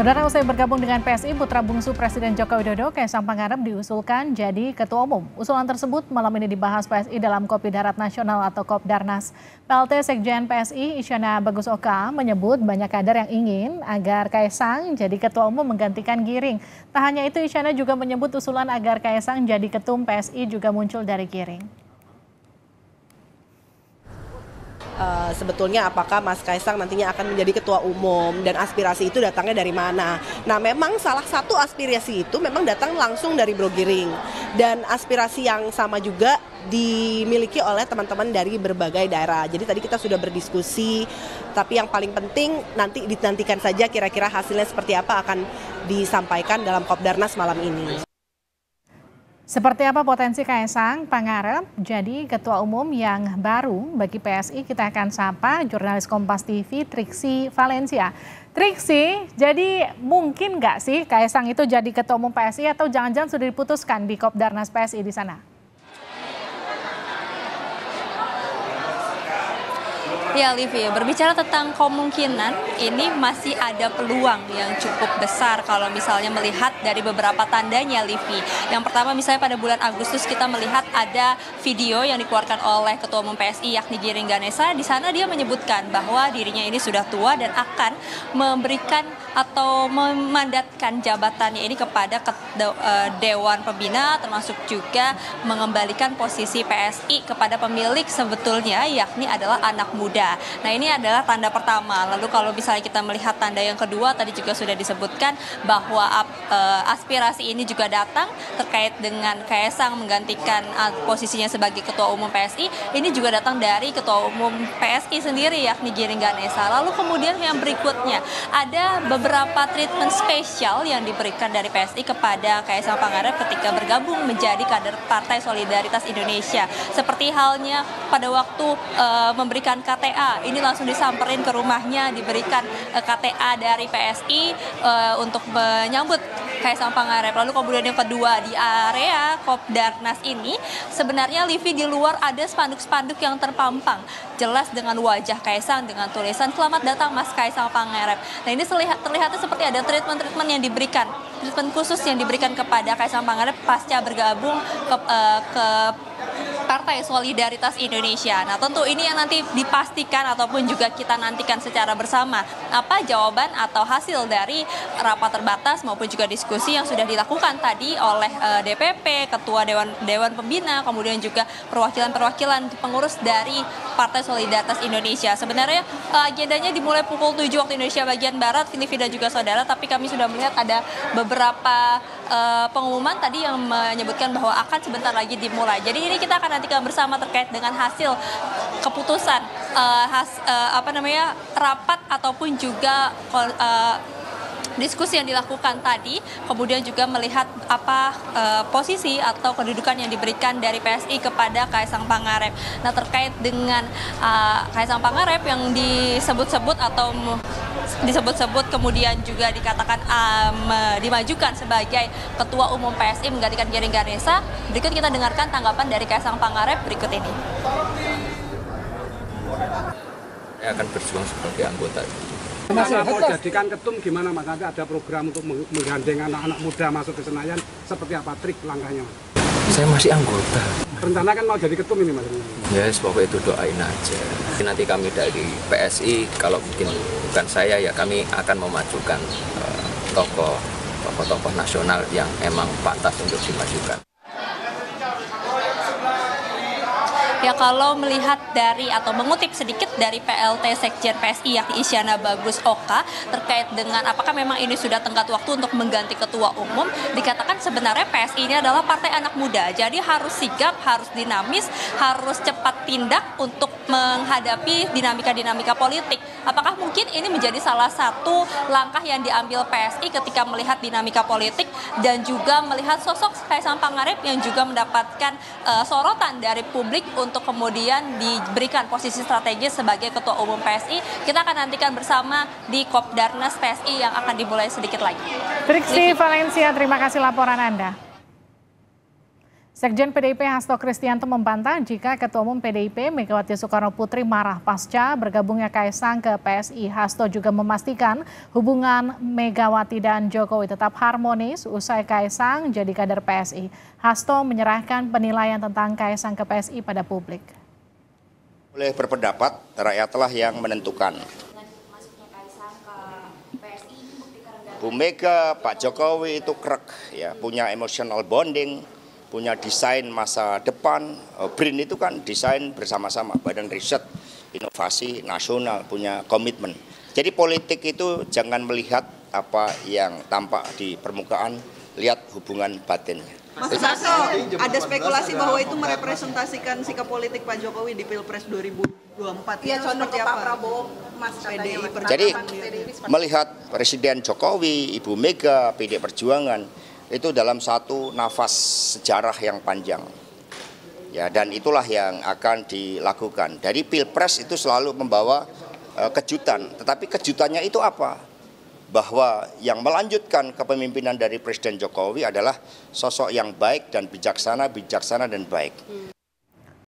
Saudara, usai bergabung dengan PSI, putra bungsu Presiden Joko Widodo, Kaisang Pangarep diusulkan jadi Ketua Umum. Usulan tersebut malam ini dibahas PSI dalam Kopi Darat Nasional atau Kopdarnas. PLT Sekjen PSI, Isyana Bagus Oka, menyebut banyak kader yang ingin agar Kaisang jadi Ketua Umum menggantikan Giring. Tak hanya itu, Isyana juga menyebut usulan agar Kaisang jadi Ketum PSI juga muncul dari Giring. Sebetulnya apakah Mas Kaisang nantinya akan menjadi ketua umum dan aspirasi itu datangnya dari mana. Nah, memang salah satu aspirasi itu memang datang langsung dari Bro Giring, dan aspirasi yang sama juga dimiliki oleh teman-teman dari berbagai daerah. Jadi tadi kita sudah berdiskusi, tapi yang paling penting nanti dinantikan saja kira-kira hasilnya seperti apa akan disampaikan dalam Kopdarnas malam ini. Seperti apa potensi Kaisang Pangarep jadi Ketua Umum yang baru bagi PSI? Kita akan sapa jurnalis Kompas TV Triksi Valencia. Triksi, jadi mungkin nggak sih Kaisang itu jadi Ketua Umum PSI atau jangan-jangan sudah diputuskan di Kopdarnas PSI di sana? Ya, Livi, berbicara tentang kemungkinan, ini masih ada peluang yang cukup besar kalau misalnya melihat dari beberapa tandanya, Livi. Yang pertama, misalnya pada bulan Agustus kita melihat ada video yang dikeluarkan oleh Ketua Umum PSI yakni Giring Ganesa. Di sana dia menyebutkan bahwa dirinya ini sudah tua dan akan memberikan atau memandatkan jabatannya ini kepada Dewan Pembina, termasuk juga mengembalikan posisi PSI kepada pemilik sebetulnya yakni adalah anak muda. Nah, ini adalah tanda pertama. Lalu kalau misalnya kita melihat tanda yang kedua, tadi juga sudah disebutkan bahwa aspirasi ini juga datang terkait dengan Kaisang menggantikan posisinya sebagai Ketua Umum PSI. Ini juga datang dari Ketua Umum PSI sendiri yakni Giring Ganesa. Lalu kemudian yang berikutnya ada beberapa treatment spesial yang diberikan dari PSI kepada Kaisang Pangarep ketika bergabung menjadi kader Partai Solidaritas Indonesia. Seperti halnya pada waktu memberikan KTA, ini langsung disamperin ke rumahnya, diberikan KTA dari PSI untuk menyambut Kaisang Pangarep. Lalu kemudian yang kedua, di area Kopdarnas ini sebenarnya, Livi, di luar ada spanduk-spanduk yang terpampang jelas dengan wajah Kaisang dengan tulisan "Selamat datang Mas Kaisang Pangarep". Nah, ini terlihatnya seperti ada treatment yang diberikan, treatment khusus yang diberikan kepada Kaisang Pangarep pasca bergabung ke Partai Solidaritas Indonesia. Nah, tentu ini yang nanti dipastikan ataupun juga kita nantikan secara bersama apa jawaban atau hasil dari rapat terbatas maupun juga diskusi yang sudah dilakukan tadi oleh DPP, Ketua Dewan Pembina, kemudian juga perwakilan-perwakilan pengurus dari Partai Solidaritas Indonesia. Sebenarnya agendanya dimulai pukul 7 waktu Indonesia bagian Barat, Livi dan juga saudara, tapi kami sudah melihat ada beberapa pengumuman tadi yang menyebutkan bahwa akan sebentar lagi dimulai. Jadi ini kita akan nantikan bersama terkait dengan hasil keputusan rapat ataupun juga diskusi yang dilakukan tadi, kemudian juga melihat apa posisi atau kedudukan yang diberikan dari PSI kepada Kaisang Pangarep. Nah, terkait dengan Kaisang Pangarep yang disebut-sebut kemudian juga dikatakan dimajukan sebagai Ketua Umum PSI menggantikan Giring Ganesa. Berikut kita dengarkan tanggapan dari Kaisang Pangarep berikut ini. Saya akan berjuang sebagai anggota. Kalau mau jadikan ketum gimana Mas? Nanti ada program untuk menggandeng anak-anak muda masuk ke Senayan, seperti apa trik langkahnya Mas? Saya masih anggota. Rencana kan mau jadi ketum ini Mas? Ya, pokoknya itu doain aja. Nanti kami dari PSI, kalau mungkin bukan saya ya kami akan memajukan tokoh-tokoh nasional yang emang pantas untuk dimajukan. Ya, kalau melihat dari atau mengutip sedikit dari PLT Sekjen PSI yakni Isyana Bagus Oka terkait dengan apakah memang ini sudah tenggat waktu untuk mengganti ketua umum, dikatakan sebenarnya PSI ini adalah partai anak muda, jadi harus sigap, harus dinamis, harus cepat tindak untuk menghadapi dinamika-dinamika politik. Apakah mungkin ini menjadi salah satu langkah yang diambil PSI ketika melihat dinamika politik dan juga melihat sosok Kaisang Pangarep yang juga mendapatkan sorotan dari publik untuk kemudian diberikan posisi strategis sebagai Ketua Umum PSI. Kita akan nantikan bersama di Kopdarnas PSI yang akan dimulai sedikit lagi. Triksi Valencia, terima kasih laporan Anda. Sekjen PDIP Hasto Kristianto membantah jika Ketua Umum PDIP Megawati Soekarno Putri marah pasca bergabungnya Kaisang ke PSI. Hasto juga memastikan hubungan Megawati dan Jokowi tetap harmonis usai Kaisang jadi kader PSI. Hasto menyerahkan penilaian tentang Kaisang ke PSI pada publik. Boleh berpendapat, rakyatlah yang menentukan. Bu Mega, Pak Jokowi itu krek, ya, punya emotional bonding, punya desain masa depan. BRIN itu kan desain bersama-sama, Badan Riset Inovasi Nasional, punya komitmen. Jadi politik itu jangan melihat apa yang tampak di permukaan, lihat hubungan batinnya. Mas Hasto, ada spekulasi bahwa itu merepresentasikan sikap politik Pak Jokowi di Pilpres 2024. Iya, contoh ke Pak Prabowo, Mas, PDI Perjuangan. Jadi melihat Presiden Jokowi, Ibu Mega, PD Perjuangan itu dalam satu nafas sejarah yang panjang. Ya, dan itulah yang akan dilakukan. Dari Pilpres itu selalu membawa kejutan, tetapi kejutannya itu apa? Bahwa yang melanjutkan kepemimpinan dari Presiden Jokowi adalah sosok yang baik dan bijaksana dan baik.